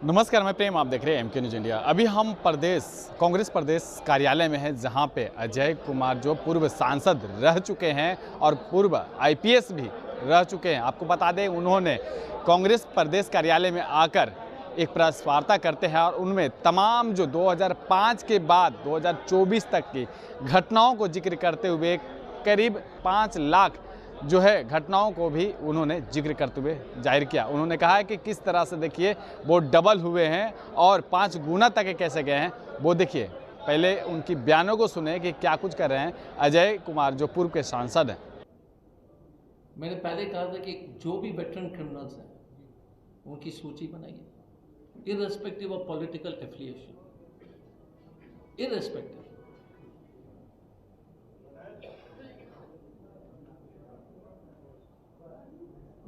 नमस्कार, मैं प्रेम, आप देख रहे हैं एमके न्यूज़ इंडिया। अभी हम कांग्रेस प्रदेश कार्यालय में हैं, जहां पे अजय कुमार जो पूर्व सांसद रह चुके हैं और पूर्व आईपीएस भी रह चुके हैं। आपको बता दें, उन्होंने कांग्रेस प्रदेश कार्यालय में आकर एक प्रेस वार्ता करते हैं और उनमें तमाम जो 2005 के बाद 2024 तक की घटनाओं को जिक्र करते हुए करीब 5 लाख जो है घटनाओं को भी उन्होंने जिक्र करते हुए जाहिर किया। उन्होंने कहा है कि किस तरह से देखिए वो डबल हुए हैं और 5 गुना तक कैसे गए हैं, वो देखिए। पहले उनकी बयानों को सुने कि क्या कुछ कर रहे हैं अजय कुमार जो पूर्व के सांसद हैं। मैंने पहले कहा था कि जो भी वेटरन क्रिमिनल्स हैं उनकी सूची बनाइए, irrespective of political affiliation, irrespective.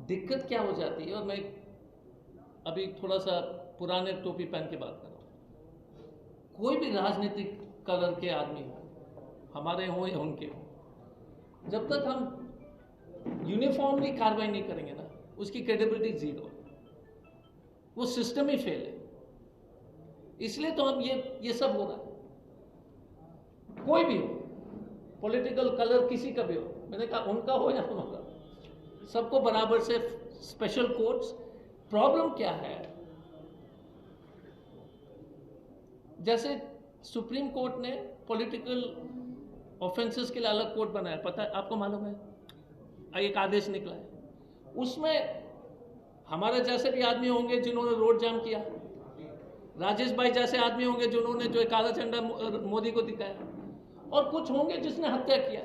दिक्कत क्या हो जाती है, और मैं अभी थोड़ा सा पुराने टोपी पहन के बात कर रहा हूँ। कोई भी राजनीतिक कलर के आदमी हो, हमारे हों या उनके हों, जब तक हम यूनिफॉर्मली कार्रवाई नहीं करेंगे ना, उसकी क्रेडिबिलिटी जीरो है, वो सिस्टम ही फेल है। इसलिए तो हम ये सब हो रहा है। कोई भी हो, पॉलिटिकल कलर किसी का भी हो, मैंने कहा उनका हो या हमारा, सबको बराबर से स्पेशल कोर्ट्स। प्रॉब्लम क्या है, जैसे सुप्रीम कोर्ट ने पॉलिटिकल ऑफेंसेस के लिए अलग कोर्ट बनाया, पता है आपको, मालूम है? एक आदेश निकला है, उसमें हमारे जैसे भी आदमी होंगे जिन्होंने रोड जाम किया, राजेश भाई जैसे आदमी होंगे जिन्होंने जो काला झंडा मोदी को दिखाया, और कुछ होंगे जिसने हत्या किया।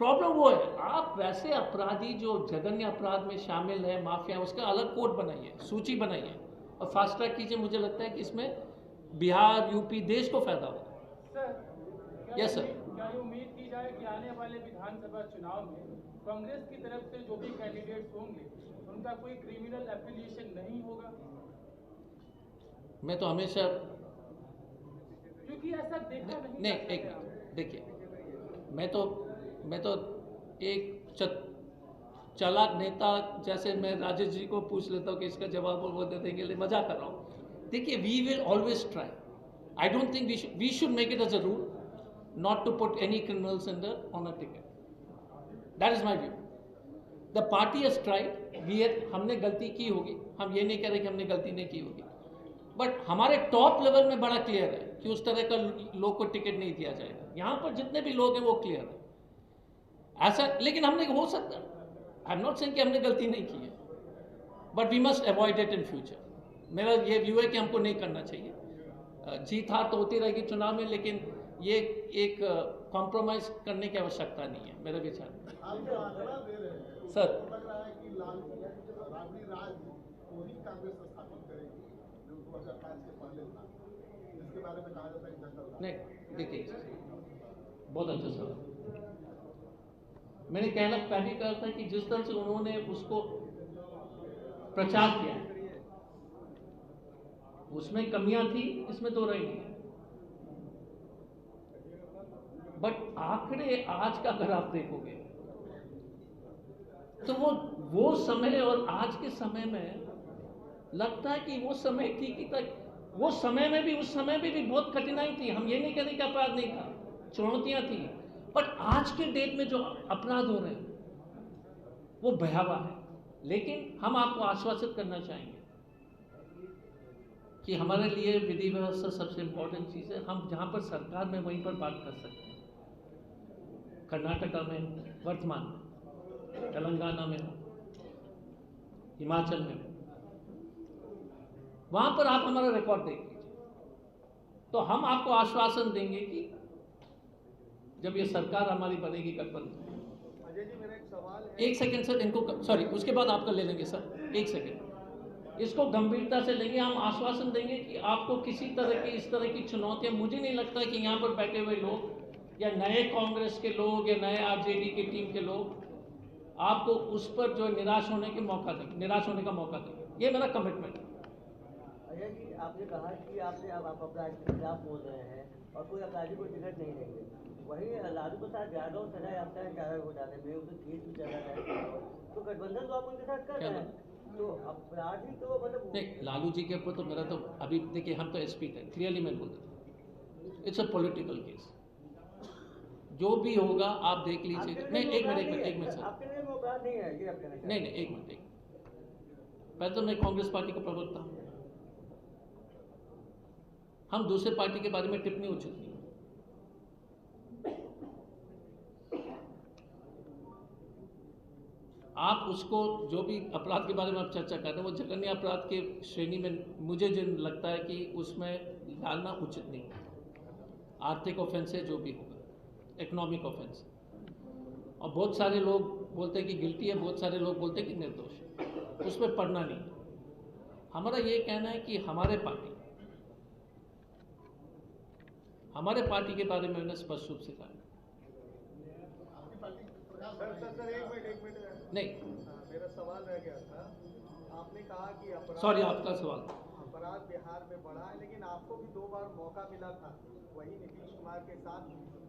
प्रॉब्लम वो है, आप वैसे अपराधी जो जघन्य अपराध में शामिल है, माफिया, उसका अलग कोर्ट बनाइए, सूची बनाइए और फास्ट ट्रैक कीजिए। मुझे लगता है कि इसमें बिहार, यूपी, देश को फायदा होगा। Yes sir. क्या ये उम्मीद की जाए कि आने वाले विधानसभा चुनाव में कांग्रेस की तरफ से जो भी कैंडिडेट्स होंगे उनका कोई क्रिमिनल एफिलिएशन नहीं होगा? मैं तो हमेशा, क्योंकि ऐसा देखा नहीं, एक मिनट देखिए, मैं तो एक चालाक नेता जैसे मैं राजेश जी को पूछ लेता हूँ कि इसका जवाब वो दे देंगे, ले मजा कर रहा हूँ। देखिए, we will always try. I don't think we should make it as a rule not to put any criminals in the on a ticket. That is my view. The party has tried. हमने गलती की होगी, हम ये नहीं कह रहे कि हमने गलती नहीं की होगी, बट हमारे टॉप लेवल में बड़ा क्लियर है कि उस तरह का लोग को टिकट नहीं दिया जाएगा। यहाँ पर जितने भी लोग हैं वो क्लियर है ऐसा, लेकिन हमने हो सकता है, आई एम नॉट सेइंग कि हमने गलती नहीं की है, but we must avoid it in future. मेरा ये व्यू है कि हमको नहीं करना चाहिए। जीत हार तो होती रहेगी चुनाव में, लेकिन ये एक कॉम्प्रोमाइज करने की आवश्यकता नहीं है मेरे विचार में। सर, नहीं देखिए, बहुत अच्छा सवाल। मैंने पहले कहा था कि जिस तरह से उन्होंने उसको प्रचार किया उसमें कमियां थी, इसमें तो रही नहीं, बट आंकड़े आज का अगर आप देखोगे तो वो समय और आज के समय में लगता है कि वो समय ठीक ही तक, वो समय में भी, उस समय में भी बहुत कठिनाई थी। हम ये नहीं कहते कि अपराध नहीं था, चुनौतियां थी, बट आज के डेट में जो अपराध हो रहे हैं वो भयावह है। लेकिन हम आपको आश्वासित करना चाहेंगे कि हमारे लिए विधि व्यवस्था सबसे इंपॉर्टेंट चीज़ है। हम जहाँ पर सरकार में वहीं पर बात कर सकते हैं, कर्नाटका में वर्तमान में, तेलंगाना में हो, हिमाचल में हो, वहां पर आप हमारा रिकॉर्ड देख लीजिए, तो हम आपको आश्वासन देंगे कि जब ये सरकार हमारी बनेगी गठबंधन। अजय जी, मेरा एक सवाल है। एक सेकंड सर, इनको सॉरी, उसके बाद आपका ले लेंगे सर, एक सेकंड, इसको गंभीरता से लेंगे। हम आश्वासन देंगे कि आपको किसी तरह की इस तरह की चुनौतियां, मुझे नहीं लगता कि यहाँ पर बैठे हुए लोग या नए कांग्रेस के लोग या नए आरजेडी की टीम के लोग आपको उस पर जो निराश होने का मौका देंगे। ये मेरा कमिटमेंट है। अजय जी, आपने कहा कि आप अपराधी के खिलाफ बोल रहे हैं और कोई अपराधी को टिकट नहीं देंगे, वहीं लालू प्रसाद यादव सजा याफ्ता है 11 घोटाले में, उसे केस भी चला है, तो गठबंधन तो आप उनके साथ कर रहे हैं। तो अपराधी तो मतलब नहीं, लालू जी के ऊपर तो मेरा तो अभी देखिए, हम तो एसपी थे, क्लियरली मैं बोल देता हूँ, इट्स अ पॉलिटिकल केस। जो भी होगा आप देख लीजिए। नहीं, एक मिनट सर, आपके लिए वो अपराध नहीं है, ये आप कहना चाहते हैं? नहीं, एक मिनट। पहले तो मैं कांग्रेस पार्टी का प्रवक्ता हूँ, हम दूसरे पार्टी के बारे में टिप्पणी उचित नहीं। आप उसको जो भी अपराध के बारे में आप चर्चा कर रहे हैं, वो जघन्य अपराध के श्रेणी में मुझे जो लगता है कि उसमें डालना उचित नहीं है। आर्थिक ऑफेंस है, जो भी होगा, इकोनॉमिक ऑफेंस। और बहुत सारे लोग बोलते हैं कि गिल्टी है, बहुत सारे लोग बोलते हैं कि निर्दोष है, उसमें पढ़ना नहीं। हमारा ये कहना है कि हमारे पार्टी के बारे में मैंने स्पष्ट रूप से कहा। सर एक मिनट नहीं, मेरा सवाल रह गया था। आपने कहा कि अपराध, सॉरी, आपका सवाल। अपराध बिहार में बढ़ा है, लेकिन आपको भी 2 बार मौका मिला था वही नीतीश कुमार के साथ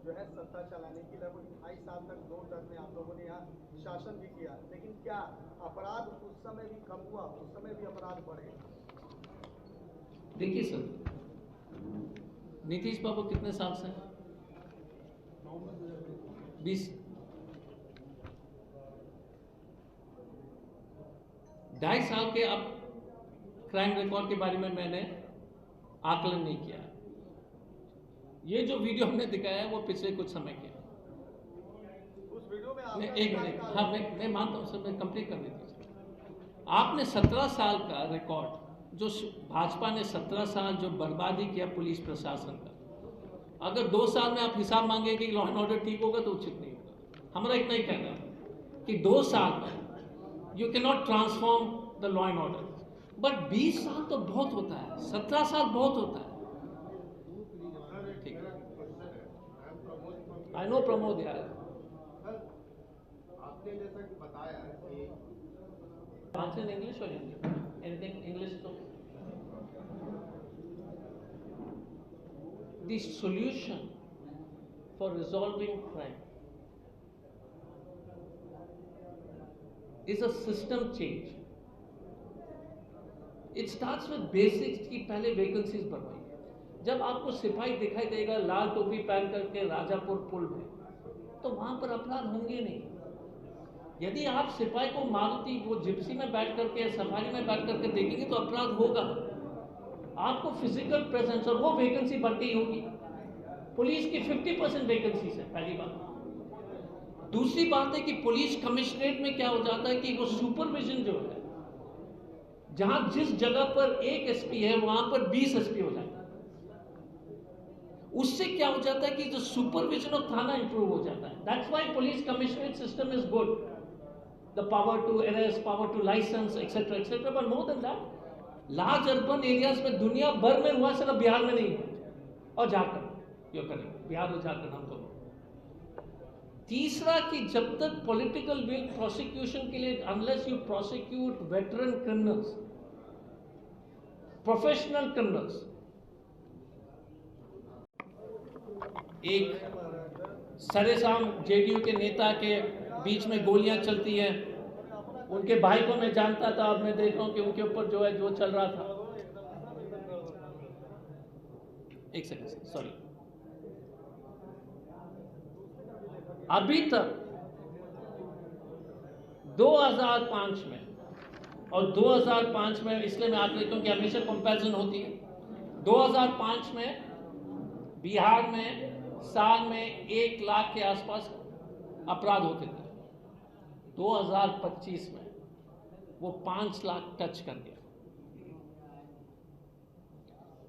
जो है सत्ता चलाने की। लगभग 28 साल तक 2 टर्म में आप लोगों ने यहाँ शासन भी किया, लेकिन क्या अपराध उस समय भी कम हुआ? उस समय भी अपराध बढ़े? देखिए सर, नीतीश बाबू कितने साल से हैं? 20। 2.5 साल के अब क्राइम रिकॉर्ड के बारे में मैंने आकलन नहीं किया। ये जो वीडियो हमने दिखाया है वो पिछले कुछ समय के है। उस वीडियो में नहीं, आपने एक मिनट, हाँ, मैं मानता हूँ सर, मैं कंप्लीट करने दीजिए। आपने 17 साल का रिकॉर्ड, जो भाजपा ने 17 साल जो बर्बादी किया पुलिस प्रशासन का, अगर 2 साल में आप हिसाब मांगे कि लॉ एंड ऑर्डर ठीक होगा तो उचित नहीं होगा। हमारा इतना ही कहना है कि 2 साल में you can not transform the law and order, but 20 साल तो बहुत होता है, 17 साल बहुत होता है। ठीक है, आई नो प्रमोद यार। आपने जैसा कि बताया कि आंसर इन इंग्लिश और हिंदी, एनीथिंग इंग्लिश तो। The solution for resolving crime is a system change. It starts with basics कि पहले वैकेंसीज बढ़वाइए। जब आपको सिपाही दिखाई देगा लाल टोपी पहन करके राजापुर पुल में, तो वहां पर अपराध होंगे नहीं। यदि आप सिपाही को मारुति वो जिप्सी में बैठ करके या सफारी में बैठ करके देखेंगे तो अपराध होगा। आपको फिजिकल प्रेजेंस, और वो वैकेंसी बढ़ गई होगी। पुलिस की 50% वैकेंसी है, पहली बात। दूसरी बात है कि पुलिस कमिश्नरेट में क्या हो जाता है कि वो सुपरविजन जो है, जहां जिस जगह पर एक एसपी है वहां पर 20 एसपी हो जाता है। उससे क्या हो जाता है कि जो सुपरविजन ऑफ थाना इंप्रूव हो जाता है। That's why police commissionerate system is good, the power to arrest, power to license, etcetera etcetera. But more than that, large urban areas में दुनिया भर में हुआ, सिर्फ बिहार में नहीं है। और झारखंड, ये करें, बिहार और झारखंड हम दोनों। तीसरा कि जब तक पॉलिटिकल विल प्रोसिक्यूशन के लिए, unless you prosecute veteran criminals, professional criminals, एक सरेसाम जेडीयू के नेता के बीच में गोलियां चलती हैं, उनके भाई को मैं जानता था, अब मैं देख रहा हूं कि उनके ऊपर जो है जो चल रहा था। एक सेकंड, सॉरी। अभी तक 2005 में, और 2005 में इसलिए मैं आप देखता हूं कि हमेशा कंपैरिजन होती है। 2005 में बिहार में साल में 1 लाख के आसपास अपराध होते थे। 2025 में वो 5 लाख टच कर गया।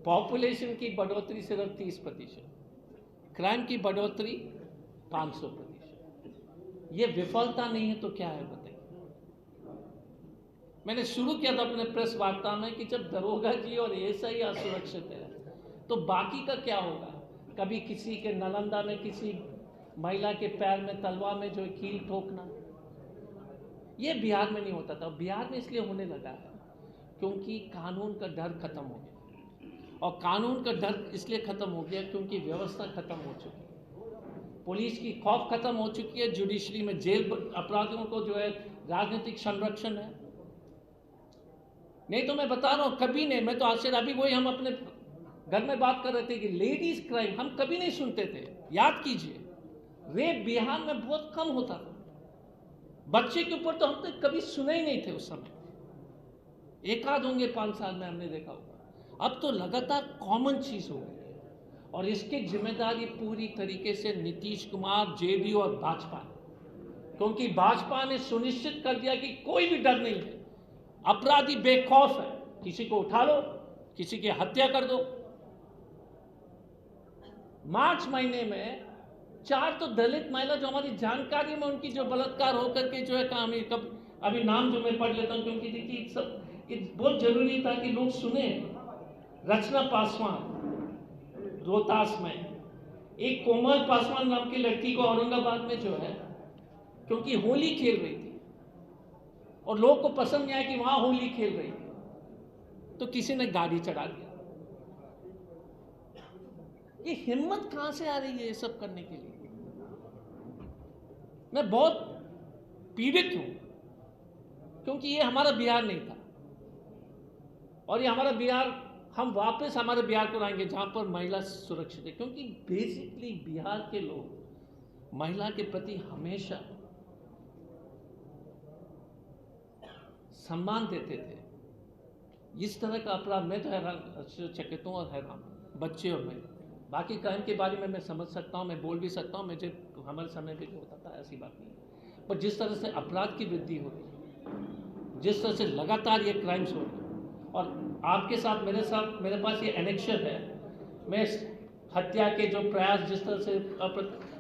पॉपुलेशन की बढ़ोतरी सिर्फ 30%, क्राइम की बढ़ोतरी 500%। ये विफलता नहीं है तो क्या है बताइए। मैंने शुरू किया था अपने प्रेस वार्ता में कि जब दरोगा जी और एएसआई असुरक्षित है तो बाकी का क्या होगा। कभी किसी के नालंदा में किसी महिला के पैर में तलवार में जो कील ठोकना, ये बिहार में नहीं होता था। बिहार में इसलिए होने लगा है क्योंकि कानून का डर खत्म हो गया, और कानून का डर इसलिए खत्म हो गया क्योंकि व्यवस्था खत्म हो चुकी है, पुलिस की खौफ खत्म हो चुकी है, जुडिशरी में जेल अपराधियों को जो है राजनीतिक संरक्षण है। नहीं तो मैं बता रहा हूँ कभी नहीं। मैं तो आज से अभी वही हम अपने घर में बात कर रहे थे कि लेडीज क्राइम हम कभी नहीं सुनते थे। याद कीजिए, रेप बिहार में बहुत कम होता था। बच्चे के ऊपर तो हम तो कभी सुने ही नहीं थे उस समय। एक आध होंगे 5 साल में हमने देखा होगा। अब तो लगातार कॉमन चीज हो गई है और इसकी जिम्मेदारी पूरी तरीके से नीतीश कुमार, जेडीयू और भाजपा, क्योंकि भाजपा ने सुनिश्चित कर दिया कि कोई भी डर नहीं है। अपराधी बेखौफ है, किसी को उठा लो, किसी की हत्या कर दो। मार्च महीने में 4 तो दलित महिला जो हमारी जानकारी में उनकी जो बलात्कार होकर के जो है काम, अभी नाम जो मैं पढ़ लेता हूं क्योंकि देखिए सब बहुत जरूरी था कि लोग सुने। रचना पासवान रोहतास में, एक कोमल पासवान नाम की लड़की को औरंगाबाद में जो है, क्योंकि होली खेल रही थी और लोग को पसंद नहीं आया कि वहां होली खेल रही थी, तो किसी ने गाड़ी चढ़ा दिया। ये हिम्मत कहां से आ रही है ये सब करने के लिए? मैं बहुत पीड़ित हूं क्योंकि ये हमारा बिहार नहीं था और ये हमारा बिहार, हम वापस हमारे बिहार को लाएंगे जहां पर महिला सुरक्षित है। क्योंकि बेसिकली बिहार के लोग महिला के प्रति हमेशा सम्मान देते थे। इस तरह का अपराध मैं तो हैरान, चकित हूं और हैरान, बच्चे और महिला। बाकी क्राइम के बारे में मैं समझ सकता हूं, मैं बोल भी सकता हूं, मुझे हमारे समय पे जो होता था ऐसी बात नहीं है। पर जिस तरह से अपराध की वृद्धि हो रही है, जिस तरह से लगातार ये क्राइम्स हो रहे हैं, और आपके साथ मेरे पास ये एनेक्शन है, मैं हत्या के जो प्रयास जिस तरह से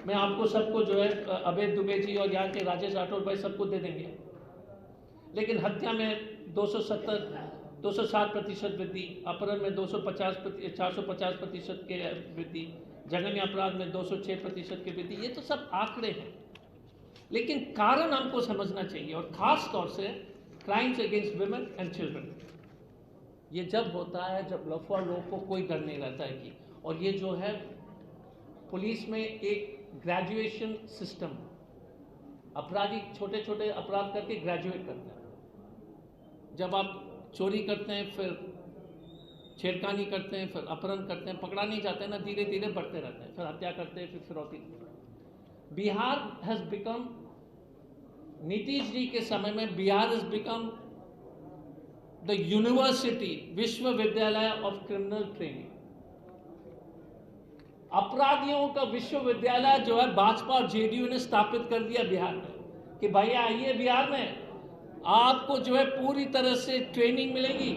मैं आपको सबको जो है अभय दुबे जी और यहाँ के राजेश राठौर भाई सबको दे देंगे, लेकिन हत्या में 260% वृद्धि, अपहरण में 450% के वृद्धि, जघन्य अपराध में 206% की वृद्धि। ये तो सब आंकड़े हैं, लेकिन कारण हमको समझना चाहिए। और खास तौर से crimes against women and children, ये जब होता है जब लफड़ा लोग को कोई डर नहीं रहता है कि, और ये जो है पुलिस में एक ग्रेजुएशन सिस्टम, अपराधी छोटे छोटे अपराध करके ग्रेजुएट करते हैं। जब आप चोरी करते हैं, फिर छेड़खानी करते हैं, फिर अपहरण करते हैं, पकड़ा नहीं जाते हैं ना, धीरे धीरे बढ़ते रहते हैं, फिर हत्या करते हैं, फिर फिरौती। बिहार हैज बिकम, नीतीश जी के समय में Bihar has become the university, विश्वविद्यालय ऑफ क्रिमिनल ट्रेनिंग। अपराधियों का विश्वविद्यालय जो है भाजपा और जेडीयू ने स्थापित कर दिया बिहार में कि भैया आइए बिहार में, आपको जो है पूरी तरह से ट्रेनिंग मिलेगी,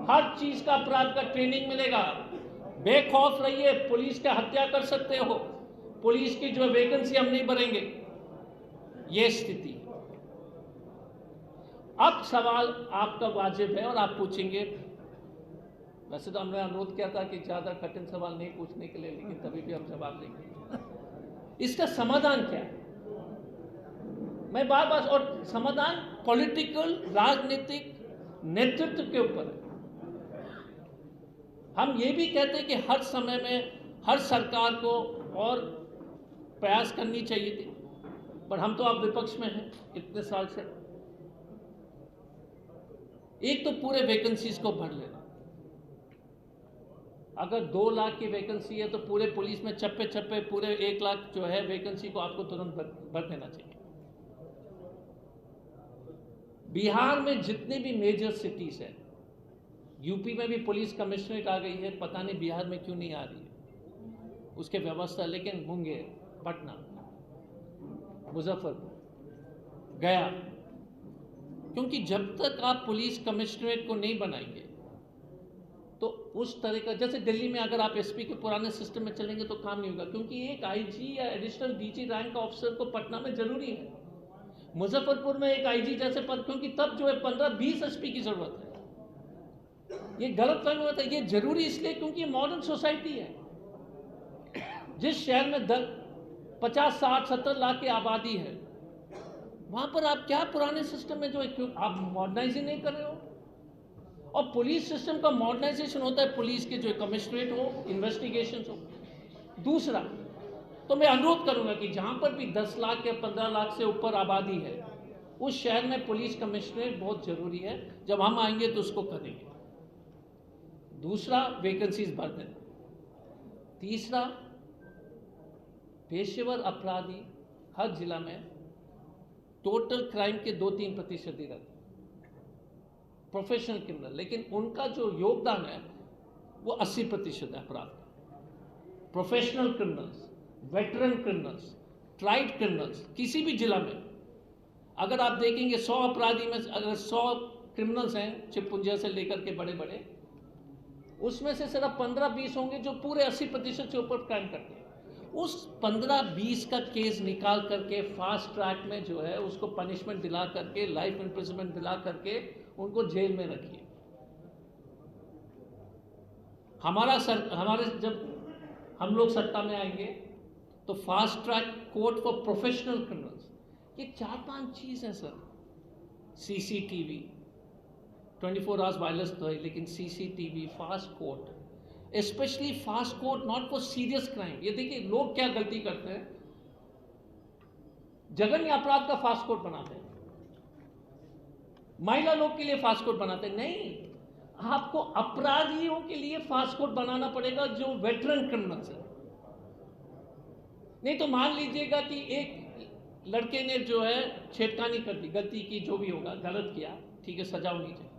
हर चीज का अपराध का ट्रेनिंग मिलेगा, बेखौफ रहिए, पुलिस का हत्या कर सकते हो, पुलिस की जो वैकेंसी हम नहीं भरेंगे। ये स्थिति। अब सवाल आपका वाजिब है और आप पूछेंगे, वैसे तो हमने अनुरोध किया था कि ज्यादा कठिन सवाल नहीं पूछने के लिए, लेकिन तभी भी हम जवाब देंगे। इसका समाधान क्या है? मैं बार बार, और समाधान पॉलिटिकल, राजनीतिक नेतृत्व के ऊपर है। हम ये भी कहते हैं कि हर समय में हर सरकार को और प्रयास करनी चाहिए थी, पर हम तो अब विपक्ष में हैं इतने साल से। एक तो पूरे वैकेंसीज को भर लेना। अगर 2 लाख की वैकेंसी है तो पूरे पुलिस में चप्पे चप्पे पूरे 1 लाख जो है वैकेंसी को आपको तुरंत भर देना चाहिए। बिहार में जितने भी मेजर सिटीज है, यूपी में भी पुलिस कमिश्नरेट आ गई है, पता नहीं बिहार में क्यों नहीं आ रही है उसके व्यवस्था, लेकिन मुंगेर, पटना, मुजफ्फरपुर, गया, क्योंकि जब तक आप पुलिस कमिश्नरेट को नहीं बनाएंगे तो उस तरह का, जैसे दिल्ली में अगर आप एसपी के पुराने सिस्टम में चलेंगे तो काम नहीं होगा, क्योंकि एक आईजी या एडिशनल डीजी रैंक का ऑफिसर को पटना में जरूरी है, मुजफ्फरपुर में एक आईजी जैसे पद, क्योंकि तब जो है 15-20 एसपी की जरूरत है। ये गलत फहमी होता है। ये जरूरी इसलिए क्योंकि ये मॉडर्न सोसाइटी है। जिस शहर में 50, 60, 70 लाख की आबादी है, वहां पर आप क्या पुराने सिस्टम में जो आप मॉडर्नाइज नहीं कर रहे हो? और पुलिस सिस्टम का मॉडर्नाइजेशन होता है, पुलिस के जो कमिश्नरेट हो, इन्वेस्टिगेशन हो। दूसरा, तो मैं अनुरोध करूंगा कि जहां पर भी 10 लाख या 15 लाख से ऊपर आबादी है, उस शहर में पुलिस कमिश्नरेट बहुत ज़रूरी है। जब हम आएंगे तो उसको करेंगे। दूसरा, वैकेंसीज भर देना। तीसरा, पेशेवर अपराधी हर जिला में टोटल क्राइम के 2-3% ही रहते हैं, प्रोफेशनल क्रिमिनल, लेकिन उनका जो योगदान है वो 80% है अपराध का। Professional criminals, veteran criminals, tried criminals, किसी भी जिला में अगर आप देखेंगे 100 अपराधी में अगर 100 क्रिमिनल्स हैं चिपपुंजिया से लेकर के बड़े बड़े, उसमें से सिर्फ 15-20 होंगे जो पूरे 80% से ऊपर क्राइम करते हैं। उस 15-20 का केस निकाल करके फास्ट ट्रैक में जो है उसको पनिशमेंट दिला करके, लाइफ इम्प्रिजनमेंट दिला करके उनको जेल में रखिए। हमारे जब हम लोग सत्ता में आएंगे तो fast track court for professional criminals, ये 4-5 चीज़ हैं सर। CCTV, 24 आवर्स वायरलेस तो है, लेकिन CCTV, fast court, specially fast court not for serious crime. ये देखिए लोग क्या गलती करते हैं, जघन्य अपराध का फास्ट कोर्ट बनाते हैं, महिला लोग के लिए फास्ट कोर्ट बनाते हैं। नहीं, आपको अपराधियों के लिए फास्ट कोर्ट बनाना पड़ेगा जो वेटरन क्रिमिनल्स है। नहीं तो मान लीजिएगा कि एक लड़के ने जो है छेड़खानी कर दी, गलती की, जो भी होगा, गलत किया, ठीक है, सजा होनी चाहिए।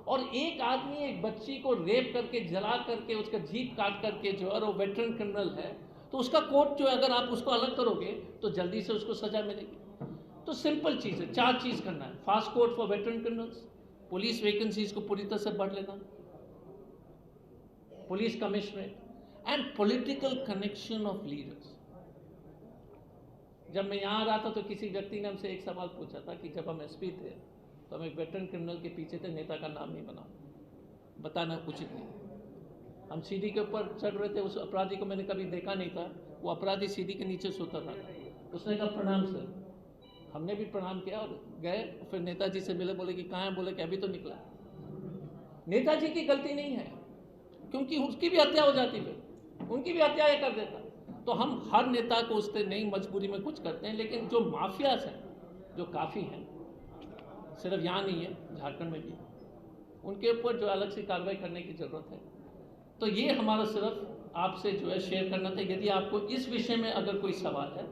और एक आदमी एक बच्ची को रेप करके, जला करके, उसका जीभ काट करके जो है वो वेटरन क्रिमिनल है, तो उसका कोर्ट जो है अगर आप उसको अलग करोगे तो जल्दी से उसको सजा मिलेगी। तो सिंपल चीज़ है, 4 चीज़ करना है। Fast court for veteran criminals, police vacancies को पूरी तरह से बढ़ लेना, police commissionerate, and political connection of leaders. जब मैं यहाँ रहा था तो किसी व्यक्ति ने हमसे एक सवाल पूछा था कि जब हम SP थे तो हम एक वेटरन क्रिमिनल के पीछे थे, नेता का नाम नहीं बताना उचित नहीं। हम सीढ़ी के ऊपर चढ़ रहे थे, उस अपराधी को मैंने कभी देखा नहीं था, वो अपराधी सीढ़ी के नीचे सोता था। उसने कहा प्रणाम सर, हमने भी प्रणाम किया और गए। फिर नेताजी से मिले, बोले कि कहाँ है, बोले कि अभी तो निकला। नेताजी की गलती नहीं है, क्योंकि उसकी भी हत्या हो जाती है, उनकी भी हत्या कर देता। तो हम हर नेता को उससे नहीं, मजबूरी में कुछ करते हैं, लेकिन जो माफियाज हैं, जो काफ़ी हैं, सिर्फ यहाँ नहीं है, झारखंड में भी, उनके ऊपर जो अलग से कार्रवाई करने की ज़रूरत है। तो ये हमारा सिर्फ आपसे जो है शेयर करना था। यदि आपको इस विषय में अगर कोई सवाल है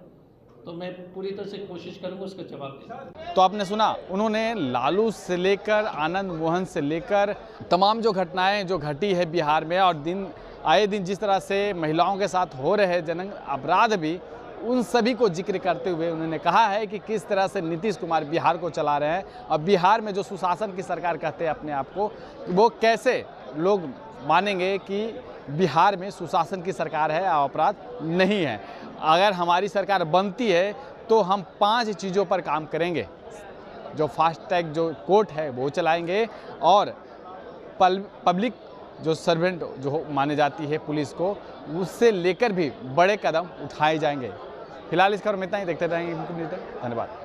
तो मैं पूरी तरह से कोशिश करूँगा उसका जवाब देने। तो आपने सुना, उन्होंने लालू से लेकर आनंद मोहन से लेकर तमाम जो घटनाएं जो घटी है बिहार में, और आए दिन जिस तरह से महिलाओं के साथ हो रहे जघन्य अपराध भी, उन सभी को जिक्र करते हुए उन्होंने कहा है कि किस तरह से नीतीश कुमार बिहार को चला रहे हैं, और बिहार में जो सुशासन की सरकार कहते हैं अपने आप को, वो कैसे लोग मानेंगे कि बिहार में सुशासन की सरकार है, अपराध नहीं है। अगर हमारी सरकार बनती है तो हम 5 चीज़ों पर काम करेंगे। जो फास्ट ट्रैक जो कोर्ट है वो चलाएंगे, और पब्लिक जो सर्वेंट जो माने जाती है पुलिस को, उससे लेकर भी बड़े कदम उठाए जाएंगे। फिलहाल इस खबर में इतना ही, देखते रहेंगे। धन्यवाद।